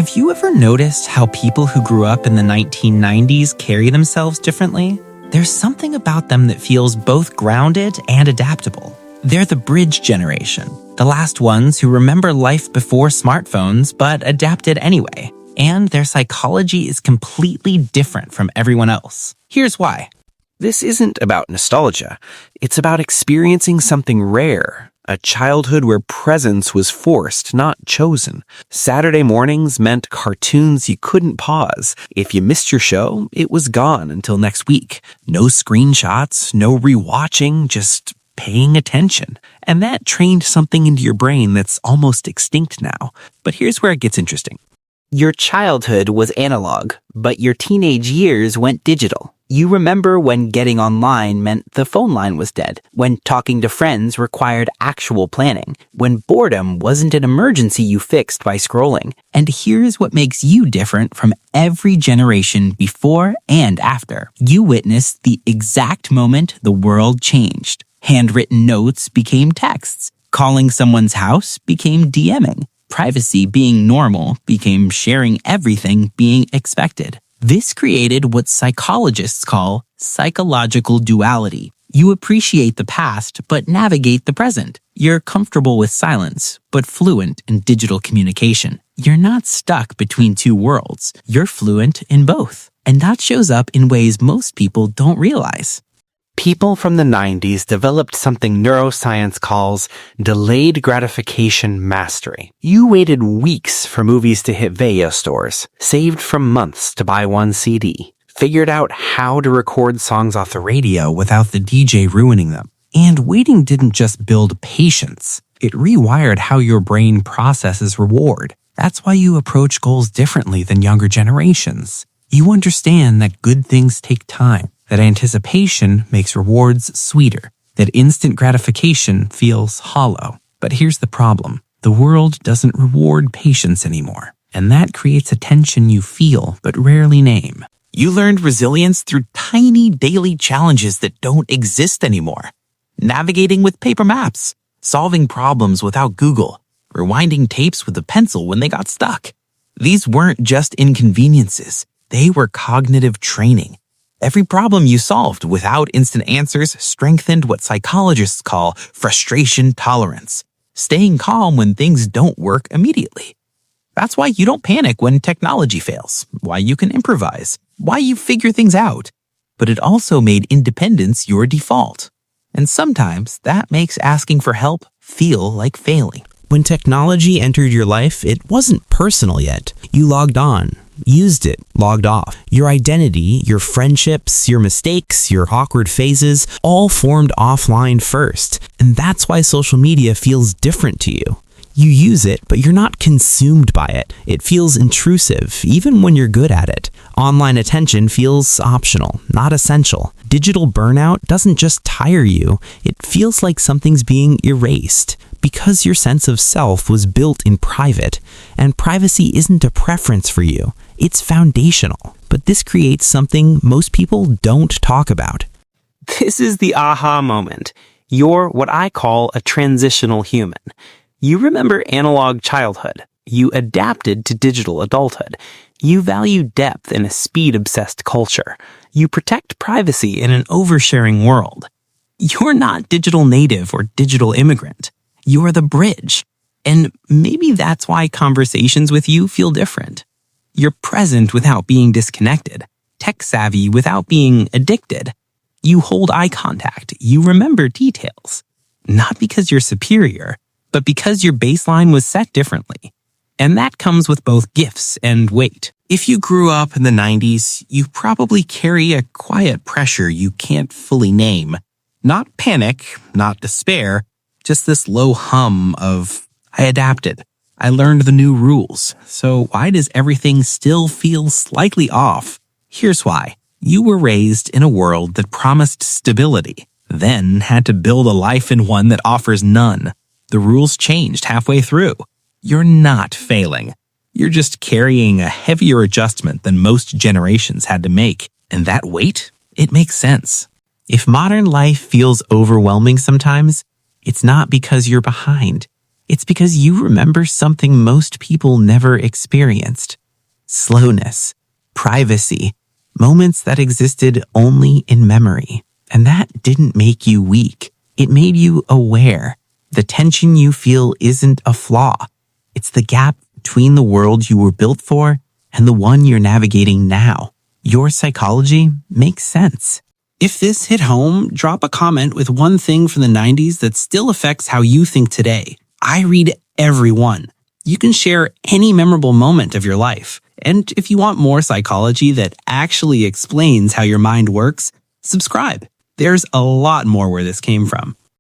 Have you ever noticed how people who grew up in the 1990s carry themselves differently? There's something about them that feels both grounded and adaptable. They're the bridge generation, the last ones who remember life before smartphones but adapted anyway. And their psychology is completely different from everyone else. Here's why. This isn't about nostalgia. It's about experiencing something rare, a childhood where presence was forced, not chosen. Saturday mornings meant cartoons you couldn't pause. If you missed your show, it was gone until next week. No screenshots, no rewatching, just paying attention. And that trained something into your brain that's almost extinct now. But here's where it gets interesting. Your childhood was analog, but your teenage years went digital. You remember when getting online meant the phone line was dead, when talking to friends required actual planning, when boredom wasn't an emergency you fixed by scrolling. And here's what makes you different from every generation before and after. You witnessed the exact moment the world changed. Handwritten notes became texts. Calling someone's house became DMing. Privacy being normal became sharing everything being expected. This created what psychologists call psychological duality. You appreciate the past, but navigate the present. You're comfortable with silence, but fluent in digital communication. You're not stuck between two worlds. You're fluent in both. And that shows up in ways most people don't realize. People from the 90s developed something neuroscience calls delayed gratification mastery. You waited weeks for movies to hit video stores, saved from months to buy one CD, figured out how to record songs off the radio without the DJ ruining them. And waiting didn't just build patience. It rewired how your brain processes reward. That's why you approach goals differently than younger generations. You understand that good things take time, that anticipation makes rewards sweeter, that instant gratification feels hollow. But here's the problem. The world doesn't reward patience anymore, and that creates a tension you feel but rarely name. You learned resilience through tiny daily challenges that don't exist anymore. Navigating with paper maps, solving problems without Google, rewinding tapes with a pencil when they got stuck. These weren't just inconveniences. They were cognitive training. Every problem you solved without instant answers strengthened what psychologists call frustration tolerance, staying calm when things don't work immediately. That's why you don't panic when technology fails, why you can improvise, why you figure things out. But it also made independence your default. And sometimes that makes asking for help feel like failing. When technology entered your life, it wasn't personal yet. You logged on, used it, logged off. Your identity, your friendships, your mistakes, your awkward phases, all formed offline first. And that's why social media feels different to you. You use it, but you're not consumed by it. It feels intrusive, even when you're good at it. Online attention feels optional, not essential. Digital burnout doesn't just tire you, it feels like something's being erased. Because your sense of self was built in private, and privacy isn't a preference for you, it's foundational. But this creates something most people don't talk about. This is the aha moment. You're what I call a transitional human. You remember analog childhood. You adapted to digital adulthood. You value depth in a speed-obsessed culture. You protect privacy in an oversharing world. You're not digital native or digital immigrant. You're the bridge. And maybe that's why conversations with you feel different. You're present without being disconnected, tech-savvy without being addicted. You hold eye contact. You remember details. Not because you're superior, but because your baseline was set differently. And that comes with both gifts and weight. If you grew up in the 90s, you probably carry a quiet pressure you can't fully name. Not panic, not despair, just this low hum of, I adapted. I learned the new rules. So why does everything still feel slightly off? Here's why. You were raised in a world that promised stability, then had to build a life in one that offers none. The rules changed halfway through. You're not failing. You're just carrying a heavier adjustment than most generations had to make. And that weight, it makes sense. If modern life feels overwhelming sometimes, it's not because you're behind. It's because you remember something most people never experienced. Slowness, privacy, moments that existed only in memory. And that didn't make you weak. It made you aware. The tension you feel isn't a flaw. It's the gap between the world you were built for and the one you're navigating now. Your psychology makes sense. If this hit home, drop a comment with one thing from the 90s that still affects how you think today. I read every one. You can share any memorable moment of your life. And if you want more psychology that actually explains how your mind works, subscribe. There's a lot more where this came from.